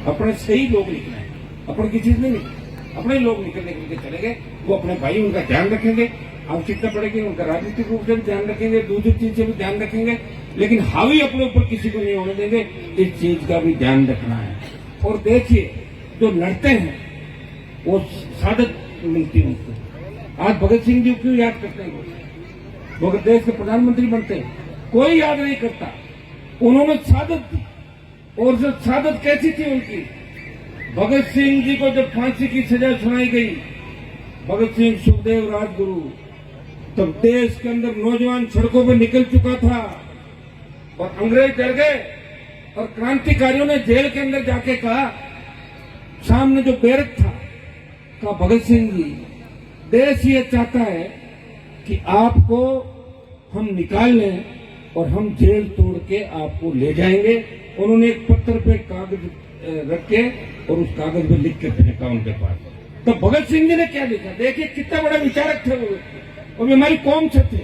अपने से ही लोग निकले हैं, अपने की चीज नहीं निकले, अपने लोग निकल के चले गए। वो अपने भाई उनका ध्यान रखेंगे, आवश्यकता पड़ेगी उनका राजनीतिक रूप से भी ध्यान रखेंगे, दूसरी चीज से भी ध्यान रखेंगे, लेकिन हावी अपने ऊपर किसी को नहीं होने देंगे। इस चीज का भी ध्यान रखना है। और देखिए, जो लड़ते हैं वो सादत मिलती है उनको। आज भगत सिंह जी क्यों याद करते हैं? वो अगर देश के प्रधानमंत्री बनते हैं, कोई याद नहीं करता। उन्होंने सादत दी, और जो सादत कैसी थी उनकी, भगत सिंह जी को जब फांसी की सजा सुनाई गई, भगत सिंह, सुखदेव, राजगुरु, तब देश के अंदर नौजवान सड़कों पर निकल चुका था और अंग्रेज डर गए और क्रांतिकारियों ने जेल के अंदर जाके कहा, सामने जो बैरक था, कहा भगत सिंह जी, देश ये चाहता है कि आपको हम निकाल लें और हम जेल तोड़ के आपको ले जाएंगे। उन्होंने एक पत्थर पे कागज रख के और उस कागज पे लिख के फेंका उनके पास। तो भगत सिंह जी ने क्या लिखा? देखिए कितना बड़ा विचारक थे वो व्यक्ति, और हमारी कौम से थे,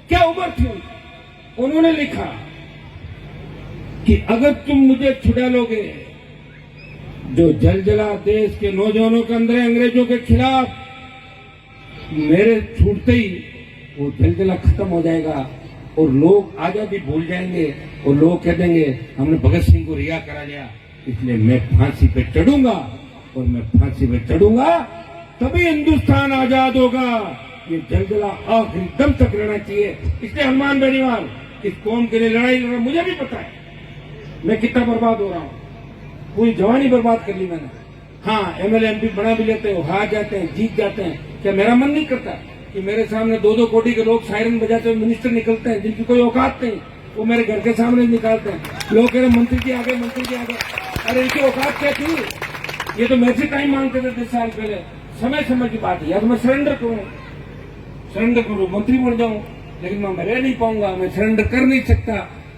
क्या उम्र थी उनकी। उन्होंने लिखा कि अगर तुम मुझे छुड़ा लोगे, जो जलजला देश के नौजवानों के अंदर अंग्रेजों के खिलाफ, मेरे छूटते ही वो जलजला खत्म हो जाएगा और लोग आजादी भूल जाएंगे और लोग कह देंगे हमने भगत सिंह को रिहा करा लिया, इसलिए मैं फांसी पे चढ़ूंगा और मैं फांसी पे चढ़ूंगा तभी हिंदुस्तान आजाद होगा। ये जलजला आखिरी दम तक रहना चाहिए। इसलिए हनुमान बेनीवाल इस कौम के लिए लड़ाई लड़ रहा। मुझे भी पता है मैं कितना बर्बाद हो रहा हूँ, पूरी जवानी बर्बाद कर ली मैंने। हाँ, एमएलए एमपी बना भी लेते हो, हार जाते हैं, जीत जाते हैं। क्या मेरा मन नहीं करता कि मेरे सामने 2-2 कोटी के लोग सायरन बजाते हुए मिनिस्टर निकलते हैं जिनकी कोई औकात नहीं, वो मेरे घर के सामने निकालते हैं। लोग कह रहे मंत्री जी आगे, मंत्री जी आगे। अरे इनकी औकात क्या थी? ये तो मेरे से टाइम मांगते थे 10 साल पहले। समय समय की बात है, या तो मैं सरेंडर करूं, मंत्री बन जाऊं, लेकिन मैं रह नहीं पाऊंगा, मैं सरेंडर कर नहीं सकता।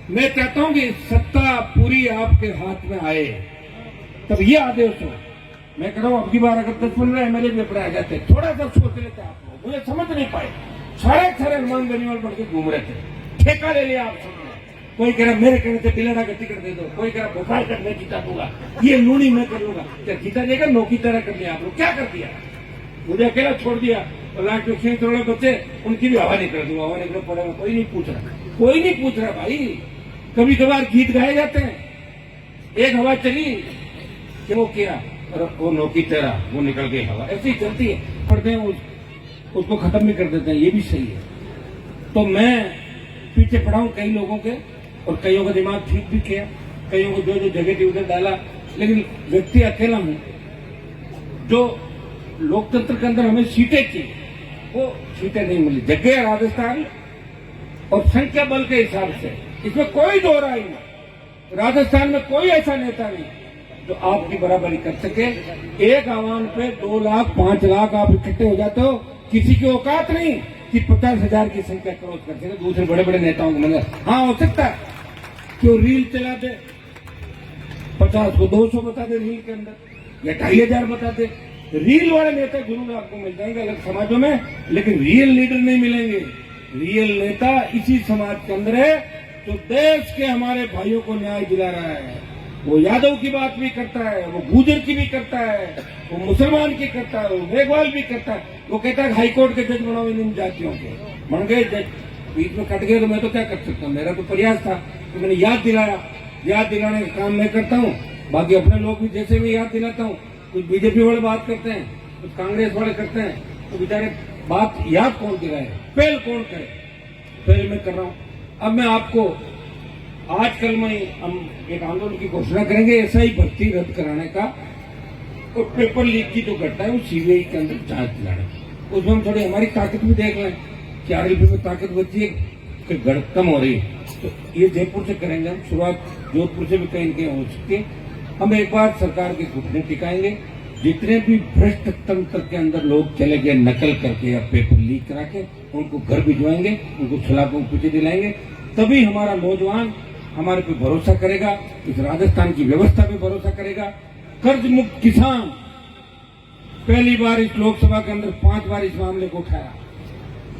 मैं चाहता हूं कि सत्ता पूरी आपके हाथ में आए, तब ये आदेश हो। मैं कह रहा हूं, अब की बार अगर 10-15 एमएलए भी अपने आ जाते, थोड़ा सा सोच लेते आप लोग, मुझे समझ नहीं पाए। सारे हनुमान बेनीवाल बढ़ के घूम रहे थे, ठेका ले लिया आप सबने। कोई कह रहा मेरे कहने से बिलेड़ा का टिकट दे दो, कोई कह रहा भोपाल कर मैं जीता दूंगा, ये लूनी मैं कर लूंगा। क्या जीता देगा? नौकी तरह कर लिया आप लोग। क्या कर दिया? मुझे अकेला छोड़ दिया और लाख में 6 करोड़ बच्चे, उनकी भी हवा निकल दूंगा, हवा निकल पड़ेगा। कोई नहीं पूछ रहा भाई। कभी कभार गीत गाए जाते हैं, एक हवा चली कि वो किया और वो नौकी तेरा, वो निकल गई हवा, ऐसी ही चलती है। पढ़ते हैं उसको खत्म भी कर देते हैं, ये भी सही है। तो मैं पीछे पड़ा हूं कई लोगों के, और कईयों का दिमाग ठीक भी किया, कईयों को जो जगह थी उधर डाला, लेकिन व्यक्ति अकेला हूं। जो लोकतंत्र के अंदर हमें सीटें की, वो सीटें नहीं मिली। जगह राजस्थान और संख्या बल के हिसाब से, इसमें कोई दो राय नहीं। राजस्थान में कोई ऐसा नेता नहीं जो आपकी बराबरी कर सके। एक आह्वान पे 2 लाख 5 लाख आप इकट्ठे हो जाते हो, किसी की औकात नहीं कि 50,000 की संख्या क्रॉस कर सके दूसरे बड़े बड़े नेताओं के मंदिर। हाँ, हो सकता है कि वो रील चला दे, 50 को 200 बता दे रील के अंदर, या 2,500 बता दे। रील वाले नेता जरूर आपको मिल जाएंगे अलग समाजों में, लेकिन रियल लीडर नहीं मिलेंगे। रियल नेता इसी समाज के अंदर है जो देश के हमारे भाइयों को न्याय दिला रहा है। वो यादव की बात भी करता है, वो गुर्जर की भी करता है, वो मुसलमान की करता है, वो मेघवाल भी करता है। वो कहता है हाईकोर्ट के जज बनाओ इन जातियों के, बन गए जज, बीच में कट गए तो मैं तो क्या कर सकता हूँ। मेरा तो प्रयास था कि मैंने याद दिलाया, याद दिलाने का काम मैं करता हूँ। बाकी अपने लोग भी जैसे मैं याद दिलाता हूँ, कुछ बीजेपी वाले बात करते हैं, कुछ कांग्रेस वाले करते हैं, तो बेचारे बात याद कौन दिलाए, पहल कौन करे। पहल मैं कर रहा हूँ। अब मैं आपको आजकल में हम एक आंदोलन की घोषणा करेंगे, ऐसा ही भर्ती रद्द कराने का, और पेपर लीक की जो घटना है वो सीबीआई के अंदर जांच दिलाने। उसमें हम थोड़ी हमारी ताकत भी देख लें कि आरएलपी में ताकत बची है कि कम हो रही है। तो ये जयपुर से करेंगे हम शुरुआत, जोधपुर से भी कहीं कहीं हो सकती है। हम एक बार सरकार के घुटने टिकाएंगे। जितने भी भ्रष्ट तंत्र के अंदर लोग चले गए नकल करके या पेपर लीक करा के, उनको घर भिजवाएंगे, उनको सलाखों को पीछे दिलाएंगे। तभी हमारा नौजवान हमारे पे भरोसा करेगा, इस राजस्थान की व्यवस्था पे भरोसा करेगा। कर्ज मुक्त किसान, पहली बार इस लोकसभा के अंदर 5 बार इस मामले को उठाया।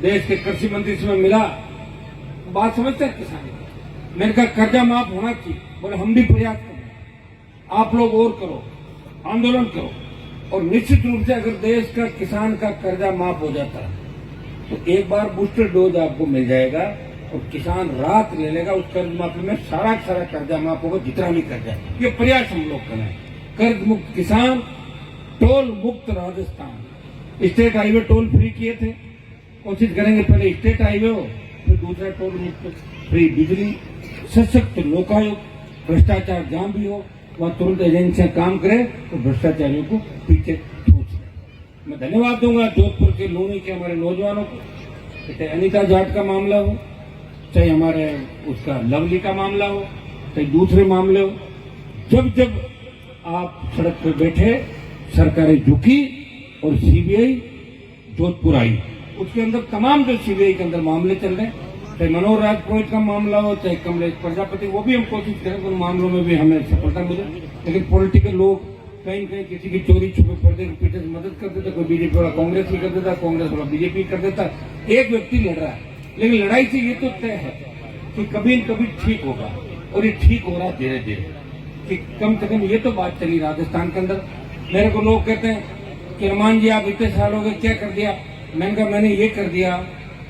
देश के कृषि मंत्री से मैं मिला, बात समझते हैं किसान। मैंने कहा कर्जा माफ होना चाहिए, बोले हम भी प्रयास करें। आप लोग और करो, आंदोलन करो। और निश्चित रूप से अगर देश का किसान का कर्जा माफ हो जाता है तो एक बार बूस्टर डोज आपको मिल जाएगा और किसान राहत ले लेगा। उस कर्ज माफी में सारा कर्जा माफ होगा, जितना भी कर्जा है। ये प्रयास हम लोग करें। कर्ज मुक्त किसान, टोल मुक्त Rajasthan, state highway toll free किए थे, कोशिश करेंगे पहले स्टेट हाईवे हो, फिर दूसरा टोल मुक्त फ्री बिजली, सशक्त लोकायुक्त, भ्रष्टाचार जहां भी हो वहां तुरंत एजेंसियां काम करें तो भ्रष्टाचारियों को पीछे ठोस लें। मैं धन्यवाद दूंगा जोधपुर के लूनी के हमारे नौजवानों को, चाहे अनिता जाट का मामला हो, चाहे हमारे उसका लवली का मामला हो, चाहे दूसरे मामले हो। जब जब आप सड़क पर बैठे, सरकारें झुकी और सीबीआई जोधपुर आई। उसके अंदर तमाम जो सीबीआई के अंदर मामले चल रहे हैं, चाहे मनोहर राजपुरोहित का मामला हो, चाहे कमलेश प्रजापति, वो भी हम कोशिश करें उन मामलों में भी हमें सफलता मिले। लेकिन पॉलिटिकल लोग कहीं कहीं किसी की चोरी छुपे पर्दे के पीछे से मदद कर देता, कोई बीजेपी वाला कांग्रेस भी कर देता, कांग्रेस वाला बीजेपी कर देता। एक व्यक्ति लड़ रहा है, लेकिन लड़ाई से ये तो तय है कि कभी न कभी ठीक होगा, और ये ठीक हो रहा है धीरे धीरे। कि कम से कम ये तो बात चली राजस्थान के अंदर। मेरे को लोग कहते हैं कि हनुमान जी आप इतने साल हो गए क्या कर दिया। मैंने कहा मैंने ये कर दिया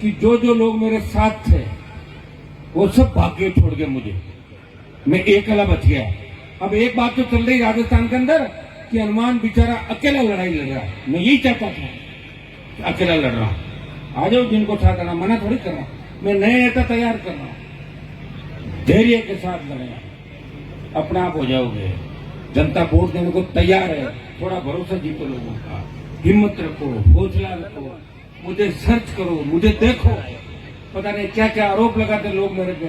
कि जो जो लोग मेरे साथ थे वो सब भाग गए छोड़ गए मुझे, मैं अकेला बच गया। अब एक बात तो चल रही राजस्थान के अंदर कि हनुमान बेचारा अकेला लड़ाई लड़ रहा है। मैं यही चाहता था कि अकेला लड़ रहा हूं। आ जाओ, जिनको साथ आना, मना थोड़ी कर रहा हूं। मैं नए नेता तैयार कर रहा हूं, धैर्य के साथ लड़ेगा, अपने आप हो जाओगे। जनता वोट देने को तैयार है। थोड़ा भरोसा जीतो लोगों का, हिम्मत रखो, हौसला रखो, मुझे सर्च करो, मुझे देखो। पता नहीं क्या क्या आरोप लगाते लोग मेरे पे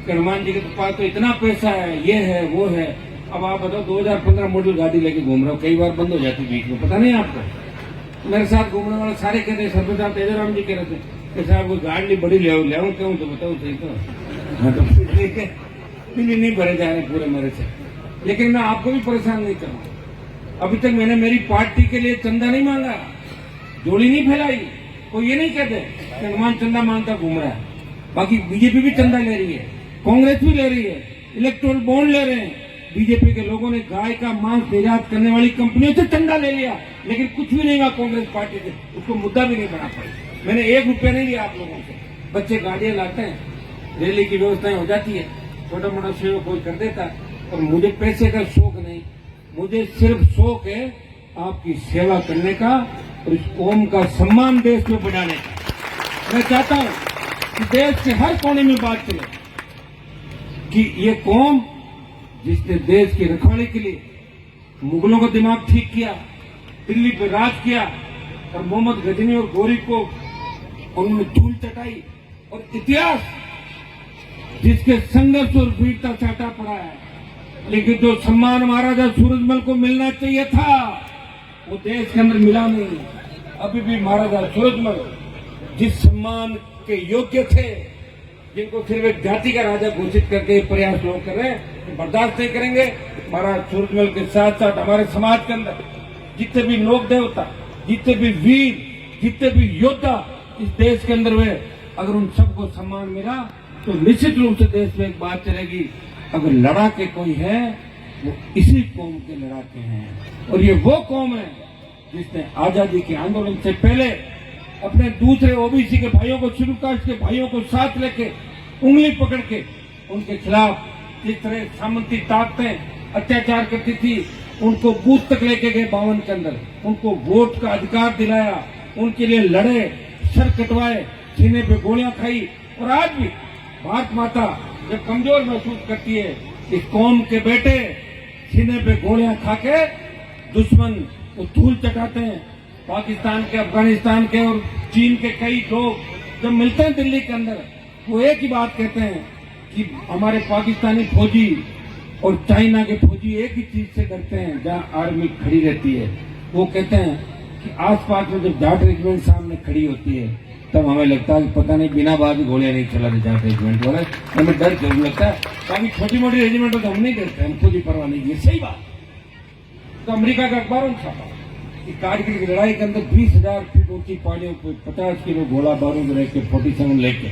कि हनुमान जी के पास तो इतना पैसा है, ये है वो है। अब आप बताओ 2015 मॉडल गाड़ी लेके घूम रहा हूँ, कई बार बंद हो जाती बीच में, पता नहीं आपको। मेरे साथ घूमने वाले सारे कहते हैं, सरपंच साहब तेजाराम जी कह रहे थे कि साहब वो गाड़ी बड़ी ले आऊँ क्यों, तो बताओ सही तो। मैं तो बिल नहीं भरे जा रहे पूरे मेरे से। लेकिन मैं आपको भी परेशान नहीं करूँ। अभी तक मैंने मेरी पार्टी के लिए चंदा नहीं मांगा, जोड़ी नहीं फैलाई। कोई ये नहीं कहते कि हनुमान चंदा मांगता घूम रहा है। बाकी बीजेपी भी चंदा ले रही है, कांग्रेस भी ले रही है, इलेक्टोरल बॉन्ड ले रहे हैं। बीजेपी के लोगों ने गाय का मांस निर्यात करने वाली कंपनियों से चंदा ले लिया, लेकिन कुछ भी नहीं हुआ कांग्रेस पार्टी से, उसको मुद्दा भी नहीं बना पाई। मैंने 1 रुपया नहीं लिया आप लोगों से। बच्चे गाड़ियां लाते हैं, रैली की व्यवस्थाएं हो जाती है, छोटा मोटा सहयोग कोई कर देता है। और मुझे पैसे का शौक नहीं, मुझे सिर्फ शौक है आपकी सेवा करने का और इस कौम का सम्मान देश में बढ़ाने का। मैं चाहता हूं कि देश के हर कोने में बात चले कि ये कौम जिसने देश की रखवाली के लिए मुगलों का दिमाग ठीक किया, दिल्ली पे राज किया और मोहम्मद गजनी और गोरी को उन्होंने धूल चटाई, और इतिहास जिसके संघर्ष और वीरता चाटा पड़ा है, लेकिन जो सम्मान महाराजा सूरजमल को मिलना चाहिए था वो देश के अंदर मिला नहीं। अभी भी महाराजा सूरजमल जिस सम्मान के योग्य थे, जिनको सिर्फ एक जाति का राजा घोषित करके प्रयास लोग कर रहे हैं, बर्दाश्त नहीं करेंगे। महाराज सूरजमल के साथ साथ हमारे समाज के अंदर जितने भी लोक देवता, जितने भी वीर, जितने भी योद्धा इस देश के अंदर हुए, अगर उन सबको सम्मान मिला तो निश्चित रूप से देश में एक बात चलेगी, अगर लड़ाके कोई है वो इसी कौम के लड़ाके हैं। और ये वो कौम है जिसने आजादी के आंदोलन से पहले अपने दूसरे ओबीसी के भाइयों को, शेड्यूल कास्ट के भाइयों को साथ लेके उंगली पकड़ के उनके खिलाफ जिस तरह सामंती ताकतें अत्याचार करती थी, उनको बूथ तक लेके गए 52 के अंदर, उनको वोट का अधिकार दिलाया, उनके लिए लड़े, सर कटवाए, सीने पे गोलियां खाई। और आज भी भारत माता जब कमजोर महसूस करती है, इस कौम के बेटे सीने पे गोलियां खा के दुश्मन को धूल चटाते हैं। पाकिस्तान के, अफगानिस्तान के और चीन के कई लोग जब मिलते हैं दिल्ली के अंदर, वो एक ही बात कहते हैं कि हमारे पाकिस्तानी फौजी और चाइना के फौजी एक ही चीज से डरते हैं, जहां आर्मी खड़ी रहती है। वो कहते हैं कि आसपास में जब जाट रेजिमेंट सामने खड़ी होती है तब हमें लगता है कि पता नहीं बिना बात गोलियां नहीं चलाते जाट रेजिमेंट वाले, हमें डर जरूर लगता है। बाकी छोटी मोटी रेजिमेंट तो हम नहीं डरते, हम खुद ही परवाह नहीं। ये सही बात। तो अमेरिका का अखबारों में छापा कि कारगिल की लड़ाई के अंदर 20,000 फीट ऊंची पहाड़ियों पर 50 किलो गोला बारूद लेके 47 लेके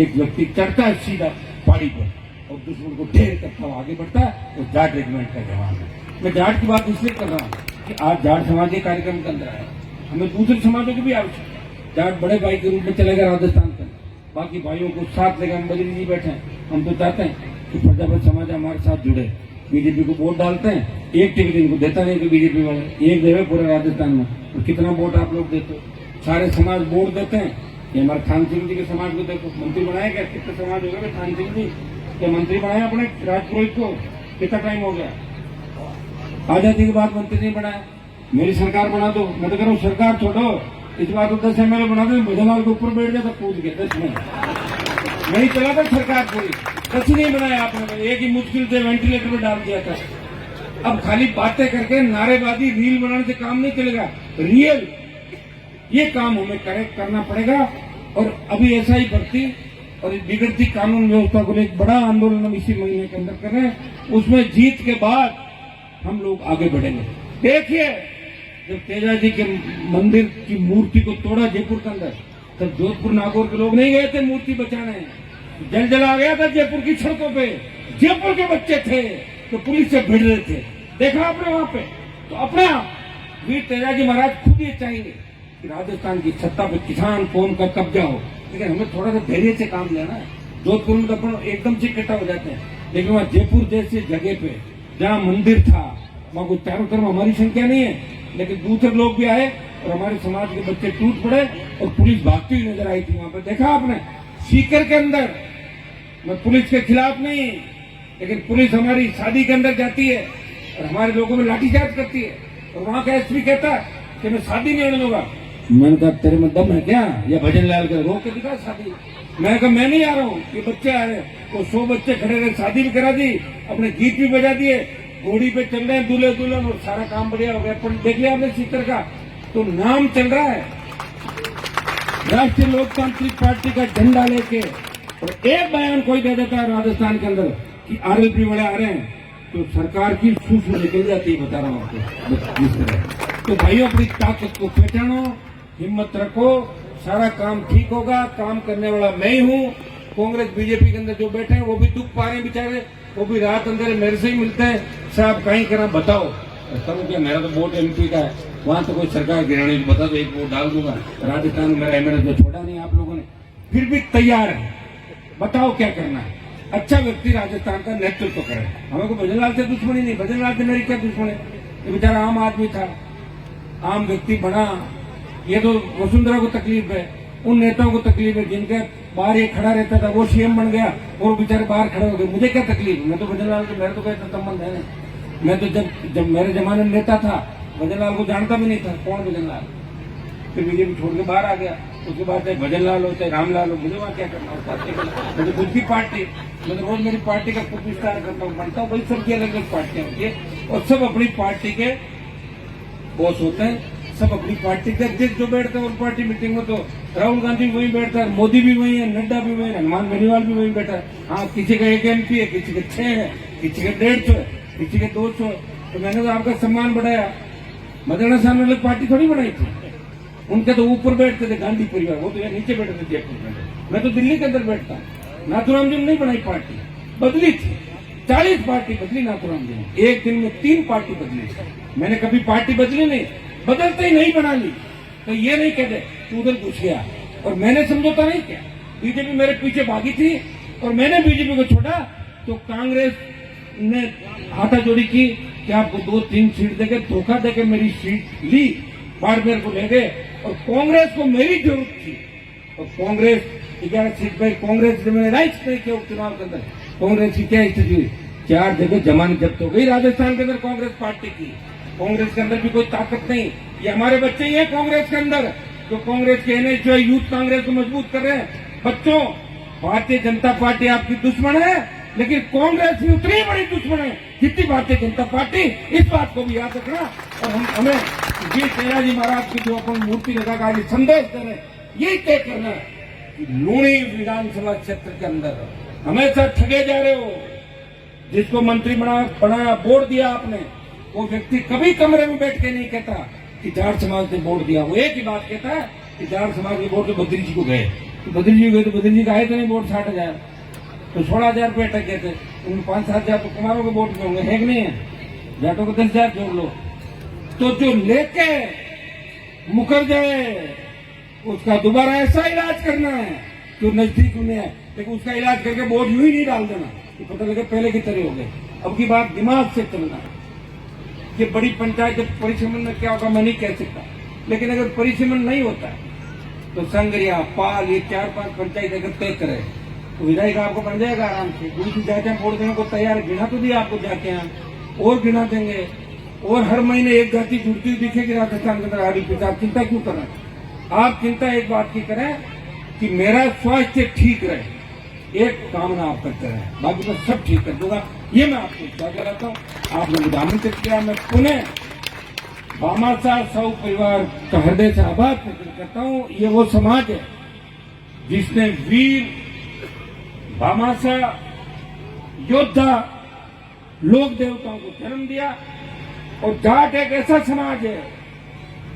एक व्यक्ति चढ़ता है सीधा पहाड़ी पर और दुश्मन को ढेर करता हुआ आगे बढ़ता है। वो जाट रेजिमेंट का जवान है। मैं जाट की बात इसलिए कर रहा हूँ कि आज जाट समाज के कार्यक्रम के अंदर आया, हमें दूसरे समाजों की भी आवश्यकता है। जाट बड़े भाई के रूप में चलेगा राजस्थान के अंदर, बाकी भाइयों को साथ लेकर हम बदली जी बैठे हैं। हम तो चाहते हैं कि प्रजापति समाज हमारे साथ जुड़े। बीजेपी को वोट डालते हैं, एक टिकट इनको देता नहीं तो बीजेपी वाले एक देवे पूरे राजस्थान में। और कितना वोट आप लोग देते हो, सारे समाज वोट देते हैं। ये हमारे थान सिंह जी के समाज को देखो, मंत्री बनाए क्या, कितने समाज हो गए थान सिंह जी के मंत्री बनाए अपने राजपुरोहित को, कितना टाइम हो गया। आजादी के बाद मंत्री नहीं बनाया, मेरी सरकार बना दो। मैं तो कह रहा हूँ सरकार छोड़ो, इस बार तो 10 MLA बना दो, भजनलाल के ऊपर बैठ जाता कूद के 10 में नहीं चला था सरकार पूरी। 10 ही नहीं बनाया आपने, एक ही मुश्किल से वेंटिलेटर में डाल दिया था। अब खाली बातें करके नारेबाजी रील बनाने से काम नहीं चलेगा, रियल ये काम हमें करेक्ट करना पड़ेगा। और अभी ऐसा ही भर्ती और बिगड़ती कानून व्यवस्था को लेकर बड़ा आंदोलन हम इसी महीने के अंदर कर रहे हैं। उसमें जीत के बाद हम लोग आगे बढ़ेंगे। देखिए, जब तेजा जी के मंदिर की मूर्ति को तोड़ा जयपुर के अंदर, तब जोधपुर नागौर के लोग नहीं गए थे मूर्ति बचाने, जल जला गया था जयपुर की सड़कों पे। जयपुर के बच्चे थे तो पुलिस से भिड़ रहे थे, देखा आपने वहां पे। तो अपना वीर तेजा जी महाराज खुद ये चाहेंगे कि राजस्थान की सत्ता पे किसान कौम का कब्जा हो, लेकिन हमें थोड़ा सा धैर्य से काम लेना है। जोधपुर में तो अपन एकदम से इकट्ठा हो जाते हैं, लेकिन वहाँ जयपुर जैसी जगह पे जहाँ मंदिर था, वहाँ कोई चारों तरफ हमारी संख्या नहीं है, लेकिन दूसरे लोग भी आए और हमारे समाज के बच्चे टूट पड़े और पुलिस भागती हुई नजर आई थी वहां पे। देखा आपने सीकर के अंदर, मैं पुलिस के खिलाफ नहीं, लेकिन पुलिस हमारी शादी के अंदर जाती है और हमारे लोगों में लाठीचार्ज करती है, और वहां का एसपी कहता है कि मैं शादी नहीं होने दूंगा। मैंने कहा तेरे में दम है क्या, या भजन लाल के रोक के दिखा शादी। मैंने कहा मैं नहीं आ रहा हूँ, ये बच्चे आ रहे हैं। तो 100 बच्चे खड़े रहे, शादी भी करा दी, अपने गीत भी बजा दिए, घोड़ी पे चल रहे हैं दूल्हे दुल्हन, और सारा काम बढ़िया हो गया। पर देख लिया आपने सीकर का, तो नाम चल रहा है राष्ट्रीय लोकतांत्रिक पार्टी का झंडा लेके, और एक बयान कोई दे देता है राजस्थान के अंदर कि RLP वाले आ रहे हैं, तो सरकार की सूसू निकल जाती है। बता रहा हूँ आपको इस तरह। तो भाइयों, अपनी ताकत को पहचानो, हिम्मत रखो, सारा काम ठीक होगा। काम करने वाला मैं ही हूँ। कांग्रेस बीजेपी के अंदर जो बैठे हैं वो भी दुख पा रहे हैं बेचारे, वो भी रात अंदर मेरे से ही मिलते हैं, साहब कहीं करा बताओ। करूँ क्या, मेरा तो वोट MP का है, वहां तो कोई सरकार गिराने बता दो, एक वोट डाल दूंगा। राजस्थान में मेरा MLA तो छोड़ा नहीं आप लोगों ने, फिर भी तैयार है, बताओ क्या करना है। अच्छा व्यक्ति राजस्थान का नेतृत्व करे। हमें को भजनलाल से दुश्मनी नहीं, भजनलाल से मेरी क्या दुश्मनी, ये बेचारा आम आदमी था, आम व्यक्ति बना। ये तो वसुंधरा को तकलीफ है, उन नेताओं को तकलीफ है जिनके बाहर ये खड़ा रहता था, वो CM बन गया और बेचारे बाहर खड़े हो गए। मुझे क्या तकलीफ, मैं तो भजनलाल से, मेरे तो कोई संबंध है नहीं। मैं तो जब मेरे जमाने में नेता था, भजनलाल को जानता भी नहीं था कौन भजनलाल। फिर बीजेपी छोड़ के बाहर आ गया, उसके बाद चाहे भजनलाल हो चाहे रामलाल हो, मुझे वहाँ क्या करना होता है। मुझे खुद की पार्टी, मैं तो रोज मेरी पार्टी का खुद विस्तार करता हूँ, बनता हूँ। भाई सबकी अलग अलग पार्टियां होती है और सब अपनी पार्टी के बॉस होते हैं, सब अपनी पार्टी के अध्यक्ष जो बैठते हैं उस पार्टी मीटिंग में। तो राहुल गांधी भी वहीं बैठता है, मोदी भी वहीं है, नड्डा भी वहीं है, हनुमान बेनीवाल भी वहीं बैठा है। हाँ, किसी का 1 MP है, किसी के 6 है, किसी के 150 है, किसी के 200 है। तो मैंने तो आपका सम्मान बढ़ाया। मदरना साहब ने अलग पार्टी थोड़ी बनाई थी, उनके तो ऊपर बैठते थे गांधी परिवार, वो तो यहाँ नीचे बैठे थे जयपुर में। मैं तो दिल्ली के अंदर बैठता हूँ। नाथुराम जी ने नहीं बनाई पार्टी, बदली थी, 40 पार्टी बदली नाथुराम जी ने, एक दिन में 3 पार्टी बदली। मैंने कभी पार्टी बदली नहीं, बदलते ही नहीं बना ली। तो ये नहीं कहते तू उधर घुस गया और मैंने समझौता नहीं किया। बीजेपी मेरे पीछे भागी थी और मैंने बीजेपी को छोड़ा, तो कांग्रेस ने हाथाजोड़ी की कि आपको 2-3 सीट देके, धोखा देके मेरी सीट ली, बाड़मेर को ले गए। और कांग्रेस को मेरी जरूरत थी, और कांग्रेस 11 सीट पे, कांग्रेस ने मैंने राइट नहीं किया उपचुनाव के अंदर। कांग्रेस की क्या स्थिति हुई, 4 जगह जमानत जब्त हो गई राजस्थान के अंदर कांग्रेस पार्टी की। कांग्रेस के अंदर भी कोई ताकत नहीं, ये हमारे बच्चे ही है कांग्रेस के अंदर, जो कांग्रेस के NH यूथ कांग्रेस को मजबूत कर रहे हैं। बच्चों, भारतीय जनता पार्टी आपकी दुश्मन है, लेकिन कांग्रेस भी उतनी बड़ी दुश्मन है जितनी भारतीय जनता पार्टी। इस बात को भी याद रखना। और हमें जी तेजा जी महाराज की जो अपन मूर्ति लगाकर आज संदेश दे रहे हैं, यही तय करना है कि लूणी विधानसभा क्षेत्र के अंदर हमेशा ठगे जा रहे हो। जिसको मंत्री बनाया, वोट दिया आपने, वो व्यक्ति कभी कमरे में बैठ के नहीं कहता कि जाट समाज ने वोट दिया। वो एक ही बात कहता है कि जाट समाज के वोट तो बद्री जी को गए, तो बद्री जी गए, तो बद्री जी का आए तो नहीं वोट 60,000। तो 16,000 रुपये अटक गए थे, उन 5-7 हजार तो कुमारों के वोट में होंगे, है कि नहीं है? जाटों को 10,000 जोड़ लो। तो जो लेके मुकर जाए उसका दोबारा ऐसा इलाज करना है जो नजदीक में है, लेकिन उसका इलाज करके वोट यूं ही नहीं डाल देना कि पता लगे पहले की तरह हो गए। अब की बात दिमाग से चलना है। ये बड़ी पंचायत परिसीमन में क्या होगा मैं नहीं कह सकता, लेकिन अगर परिसीमन नहीं होता है तो संग्रिया पाल ये 4-5 पंचायत अगर तय करे तो विधायक आपको बन जाएगा आराम से। दूसरी जातियां वोट देने को तैयार, गिना तो दिया आपको जाके यहाँ और गिना देंगे, और हर महीने एक जाति जुड़ती हुई दिखेगी राजस्थान के अंदर। आगे पीछे आप चिंता क्यों कर रहे हैं? आप चिंता एक बात की करें कि मेरा स्वास्थ्य ठीक रहे, एक कामना आप करते रहे, बाकी मैं सब ठीक कर दूंगा। ये मैं आपको विश्वास कराता हूँ। आपने मुझे आमंत्रित किया, मैं पुनः भामाशाह साहू परिवार का हृदय से आभार प्रकट करता हूँ। ये वो समाज है जिसने वीर भामाशाह योद्धा लोक देवताओं को जन्म दिया, और जाट एक ऐसा समाज है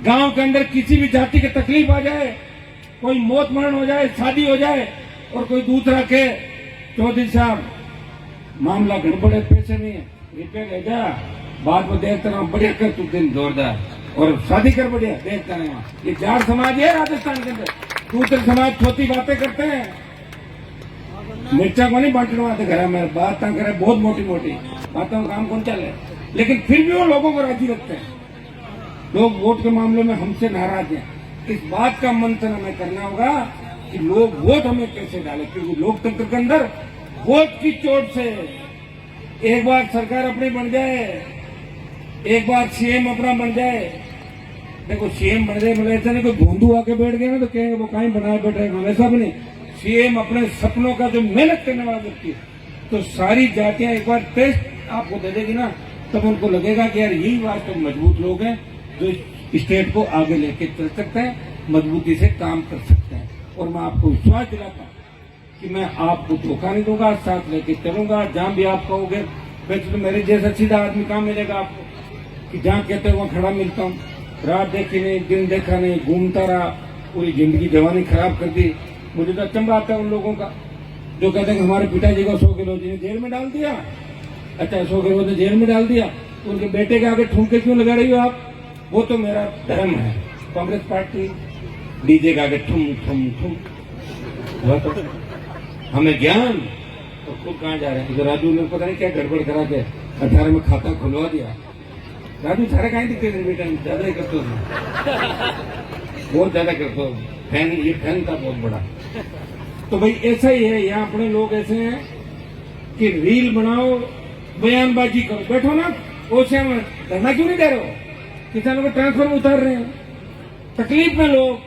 गांव के अंदर किसी भी जाति की तकलीफ आ जाए, कोई मौत मरण हो जाए, शादी हो जाए, और कोई दूसरा के चौधरी साहब मामला गड़बड़ है, पैसे नहीं है, रुपये ले जा, बाद में देखते रहो, बढ़िया कर तू दिन जोरदार, और शादी कर बढ़िया देखता रहे। ये जाट समाज है राजस्थान के अंदर। दूसरे समाज छोटी बातें करते हैं, मिर्चा को नहीं बांटने आते घर में, बात करे बहुत मोटी मोटी बातों का काम कौन चले, लेकिन फिर भी वो लोगों को राजी रखते हैं। लोग वोट के मामले में हमसे नाराज हैं। इस बात का मंथन हमें करना होगा कि लोग वोट हमें कैसे डाले, क्योंकि लोकतंत्र के अंदर वोट की चोट से एक बार सरकार अपनी बन जाए, एक बार सीएम अपना बन जाए। देखो सीएम बन जाए मतलब ऐसा नहीं कोई भोंदू आके बैठ गया ना तो कहेंगे वो कहीं बनाए बैठ रहे, वैसा भी नहीं। सीएम अपने सपनों का जो मेहनत करने वाला व्यक्ति है, तो सारी जातियां एक बार टेस्ट आपको दे देगी ना, तब उनको लगेगा कि यार यही वास्तव मजबूत लोग हैं जो स्टेट को आगे लेके चल सकते हैं, मजबूती से काम कर सकते हैं। और मैं आपको विश्वास दिलाता हूँ कि मैं आपको धोखा नहीं दूंगा, साथ लेके चलूंगा जहां भी आप कहोगे। वैसे तो मेरे जैसा सीधा आदमी कहाँ मिलेगा आपको कि जहाँ कहते हैं वहाँ खड़ा मिलता हूँ। रात देखी नहीं, दिन देखा नहीं, घूमता रहा, पूरी जिंदगी जवानी खराब कर दी। मुझे तो अचंभा आता है उन लोगों का जो कहते हैं कि हमारे पिताजी को 100 किलो जी ने जेल में डाल दिया। अच्छा 100 किलो ने जेल में डाल दिया, उनके बेटे के आगे ठुमके क्यों लगा रही हो आप? वो तो मेरा धर्म है। कांग्रेस पार्टी डीजे के आगे ठुम ठुम ठुम, वो तो हमें ज्ञान तो खुद कहाँ जा रहे हैं। तो राजू ने पता नहीं क्या गड़बड़ करा के 18 में खाता खुलवा दिया। राजू सारे कहीं दिखते थे बेटा, ज्यादा ही करते बहुत ज्यादा करते फैन, ये फैन था बहुत बड़ा। तो भाई ऐसा ही है, यहाँ अपने लोग ऐसे हैं कि रील बनाओ, बयानबाजी करो, बैठो ना ओसे में धरना क्यों नहीं दे रहे हो? किसानों को ट्रांसफर में उतार रहे हैं, तकलीफ में लोग,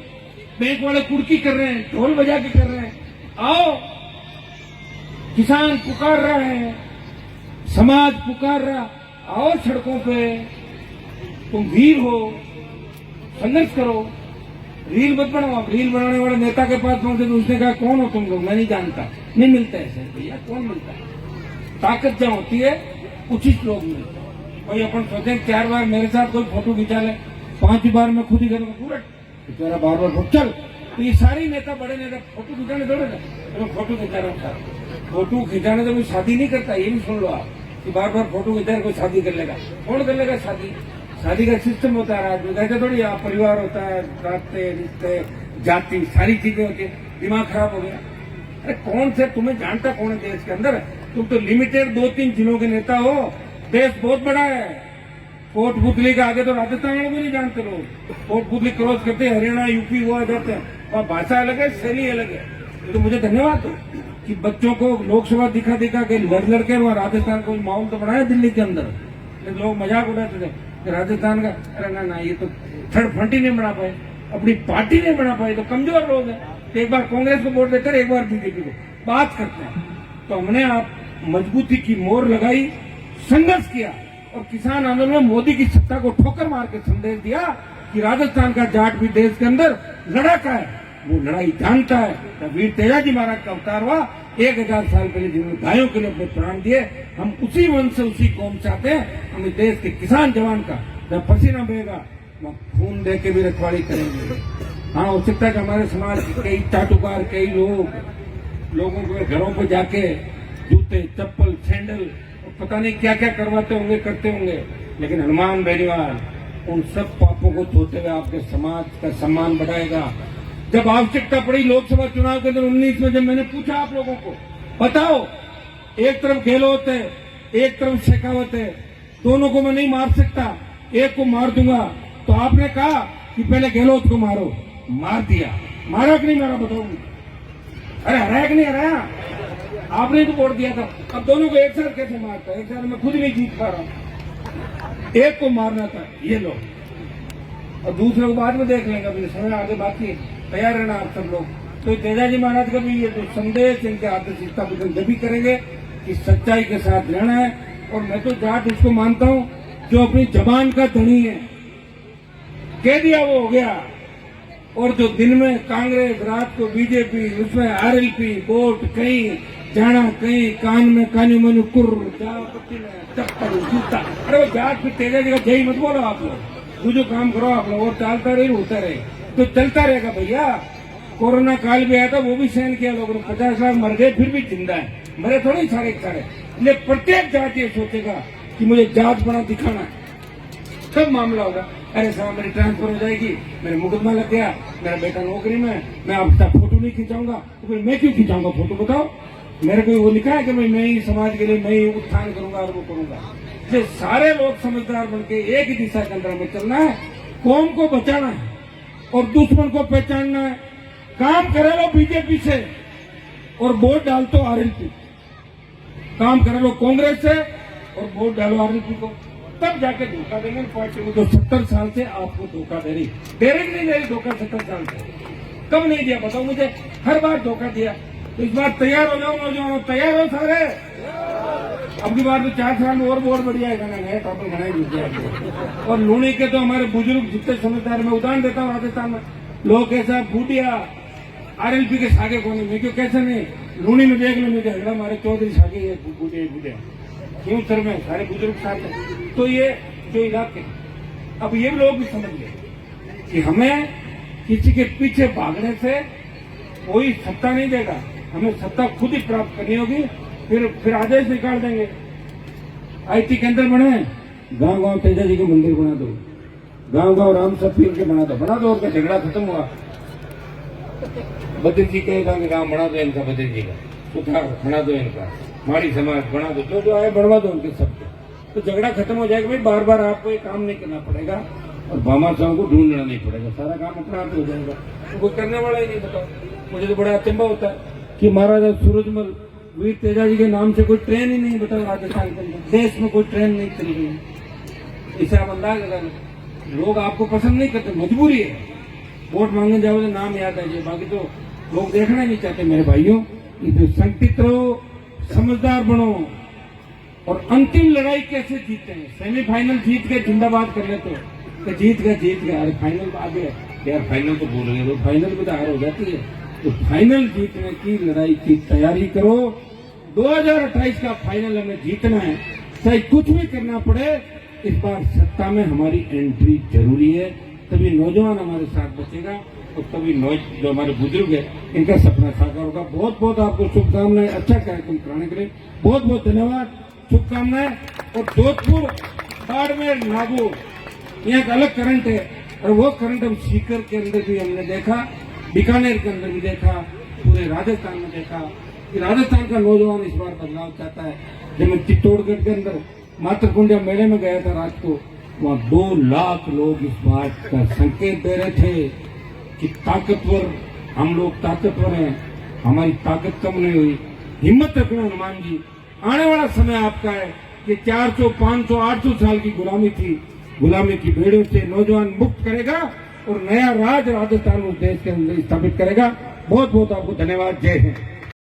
बैंक वाले कुर्की कर रहे हैं, ढोल बजा के कर रहे हैं। आओ, किसान पुकार रहा है, समाज पुकार रहा, आओ सड़कों पे, तुम वीर हो, संघर्ष करो। रील मत बनाओ। आप रील बनाने वाले नेता के पास पहुंचे तो उसने कहा कौन हो तुम लोग? मैं नहीं जानता। नहीं मिलता है सर भैया, कौन मिलता है? ताकत जहाँ होती है उचित लोग मिलते हैं। भाई अपन सोचे 4 बार मेरे साथ कोई फोटो खिंचा ले, 5 बार मैं खुद ही करूंगा पूरा बेचारा बार फोटो चल। तो ये सारे नेता बड़े नेता फोटो खिंचाने दौड़े थे, फोटो खिंचा रहा था। फोटो खिंचाने से कोई शादी नहीं करता, ये भी सुन लो आप कि बार बार फोटो खिंचा कोई शादी कर लेगा। कौन कर लेगा शादी? शादी का सिस्टम होता है, राज थोड़ी आप परिवार होता है, रास्ते रिश्ते जाति सारी चीजें होती है। दिमाग खराब हो गया। अरे कौन से तुम्हें जानता कौन है देश के अंदर? तुम तो लिमिटेड 2-3 जिलों के नेता हो। देश बहुत बड़ा है। कोटपुतली के आगे तो राजस्थान वालों को नहीं जानते लोग। कोटपुतली क्रॉस करते हरियाणा यूपी वो आ जाते हैं, और भाषा अलग है, शैली अलग है। तो मुझे धन्यवाद दो कि बच्चों को लोकसभा दिखा के लड़ के वहाँ राजस्थान को माहौल तो बनाया दिल्ली के अंदर। लोग मजाक उड़ाते थे राजस्थान का। अरे ना ये तो थर्ड फ्रंट ही नहीं बना पाए, अपनी पार्टी नहीं बना पाई, तो कमजोर लोग हैं। एक बार कांग्रेस को वोट देकर एक बार बीजेपी को बात करते हैं। तो हमने आप मजबूती की मोहर लगाई, संघर्ष किया, और किसान आंदोलन में मोदी की सत्ता को ठोकर मार के संदेश दिया कि राजस्थान का जाट भी देश के अंदर लड़ाका है, वो लड़ाई जानता है। वीर तेजाजी महाराज का अवतार हुआ 1000 साल पहले, जिन्होंने गायों के लिए अपने प्राण दिए। हम उसी वंश से उसी कौम से आते हैं। हमें देश के किसान जवान का जब पसीना बहेगा वह खून दे के भी रखवाली करेंगे। हाँ, हो सकता है कि हमारे समाज के कई चाटुकार, कई लोगों के घरों पर जाके जूते चप्पल सैंडल पता नहीं क्या क्या करवाते होंगे करते होंगे, लेकिन हनुमान बेनीवाल उन सब पापों को धोते हुए आपके समाज का सम्मान बढ़ाएगा। जब आवश्यकता पड़ी लोकसभा चुनाव के 2019 में, जब मैंने पूछा आप लोगों को बताओ, एक तरफ गहलोत है एक तरफ शेखावत है, दोनों को मैं नहीं मार सकता, एक को मार दूंगा, तो आपने कहा कि पहले गहलोत को मारो, मार दिया। मारा कि नहीं मारा बताओ? अरे हराया कि नहीं हराया? आपने तो वोट दिया था। अब दोनों को एक साथ कैसे मारता? एक साथ मैं खुद नहीं जीत पा रहा हूं, एक को मारना था ये लोग, और दूसरे को बाद में देख लेंगे, अभी समय आगे बाकी है, तैयार रहना आप सब लोग। तो तेजाजी महाराज का भी ये जो संदेश इनके आदर्शिकता को जब भी करेंगे कि सच्चाई के साथ रहना है। और मैं तो जाट उसको मानता हूं जो अपनी जबान का धनी है, कह दिया वो हो गया। और जो दिन में कांग्रेस, रात को बीजेपी, उसमें आरएलपी, वोट कहीं जाना कहीं, कान में कानी मनु कुर, पत्ती में चप्पल जूता। अरे वो जाट फिर तेजाजी का जय मत बोलो आप लोग, वो जो काम करो आप लोग, और चलता रहे होता रहे तो चलता रहेगा भैया। कोरोना काल भी आया था, वो भी सहन किया लोगों ने, 50 लाख मर गए फिर भी जिंदा है, मरे थोड़े सारे सारे। इसलिए प्रत्येक जात ये सोचेगा कि मुझे जात बना दिखाना है, सब मामला होगा। अरे साहब मेरी ट्रांसफर हो जाएगी, मेरे मुकदमा लग गया, मेरा बेटा नौकरी में, मैं आपका फोटो नहीं खिंचाऊंगा, तो फिर मैं क्यों खिंचाऊंगा फोटो बताओ? मेरे को वो लिखा है कि मैं ही समाज के लिए मैं ही उत्थान करूंगा और वो करूंगा। ये सारे लोग समझदार बनके एक ही दिशा के अंदर में चलना है, कौम को बचाना है और दुश्मन को पहचानना है। काम करे लो बीजेपी से और वोट डाल तो आरएलपी, काम करे लो कांग्रेस से और वोट डालो आरएलपी को, तब जाके धोखा देंगे पार्टी को। जो 70 साल से आपको धोखा दे रही कि नहीं दे रही धोखा? 70 साल से कब नहीं दिया बताओ मुझे? हर बार धोखा दिया। तो इस बार तैयार हो जाओ नौजवानों, तैयार हो सारे। अब की बार तो 4 साल में और बहुत बढ़िया है, नया टॉपिक बनाई दीजिए। और लूणी के तो हमारे बुजुर्ग जितने समझदार, मैं उदाहरण देता हूँ, राजस्थान में लोग कैसा बूटिया आरएलपी के सागे कौन है, क्यों कैसे नहीं लूणी में देख लो, मुझे झगड़ा हमारे चौधरी सागे है बूटिया क्यों सर में सारे बुजुर्ग साथ है। तो ये जो इलाके, अब ये लोग भी समझ गए कि हमें किसी के पीछे भागने से कोई सत्ता नहीं देगा, हमें सत्ता खुद ही प्राप्त करनी होगी। फिर आदेश निकाल देंगे, आईटी केंद्र बने, गांव गांव तेजाजी के मंदिर बना दो, गांव गांव राम सफीर के बना दो, और का झगड़ा खत्म हुआ। बद्री जी कहेगा कि गांव बना दो इनका, बद्री जी का सुधार बना दो इनका, माड़ी समाज बना दो, जो आए बढ़वा दो उनके सबके, तो झगड़ा खत्म हो जाएगा। भाई बार बार आपको ये काम नहीं करना पड़ेगा और भामाशाह को ढूंढना नहीं पड़ेगा, सारा काम अपना आप हो जाएगा। तो कोई करने वाला ही नहीं। बताओ, मुझे तो बड़ा अचंभा होता है कि महाराजा सूरजमल वीर तेजाजी के नाम से कोई ट्रेन ही नहीं, बताओ राजस्थान के अंदर देश में कोई ट्रेन नहीं चल रही है। इसे आप अंदाज लगा लो। लोग आपको पसंद नहीं करते, मजबूरी है। वोट मांगने जाओ तो नाम याद आ जाए, बाकी तो लोग देखना नहीं चाहते। मेरे भाइयों, इधर संकित रहो, समझदार बनो और अंतिम लड़ाई कैसे जीतते हैं। सेमीफाइनल जीत के जिंदाबाद कर लेते हो तो जीत गए, अरे फाइनल आ गए यार, फाइनल तो भूल गए, तो फाइनल को तो हार हो जाती है। तो फाइनल जीतने की लड़ाई की तैयारी करो। 2028 का फाइनल हमें जीतना है, चाहे कुछ भी करना पड़े। इस बार सत्ता में हमारी एंट्री जरूरी है, तभी नौजवान हमारे साथ बचेगा और तभी जो हमारे बुजुर्ग है इनका सपना साकार होगा। बहुत बहुत आपको शुभकामनाएं, अच्छा कार्यक्रम कराने के लिए बहुत बहुत धन्यवाद, शुभकामनाएं। और जोधपुर, बाड़मेर, नागौर, यहाँ एक अलग करंट है और वो करंट हम सीकर के अंदर भी हमने देखा, बीकानेर के अंदर भी देखा, पूरे राजस्थान में देखा कि राजस्थान का नौजवान इस बार बदलाव चाहता है। जब मैं चित्तौड़गढ़ के अंदर मातरकुंडिया मेले में गया था रात को, वहाँ 2 लाख लोग इस बात का संकेत दे रहे थे कि ताकतवर, हम लोग ताकतवर हैं, हमारी ताकत कम नहीं हुई। हिम्मत रखना हनुमान जी, आने वाला समय आपका है कि 400, 500, 800 साल की गुलामी थी, गुलामी की भेड़ों से नौजवान मुक्त करेगा और नया राज राजस्थान उस देश के अंदर स्थापित करेगा। बहुत बहुत आपको धन्यवाद। जय हिंद।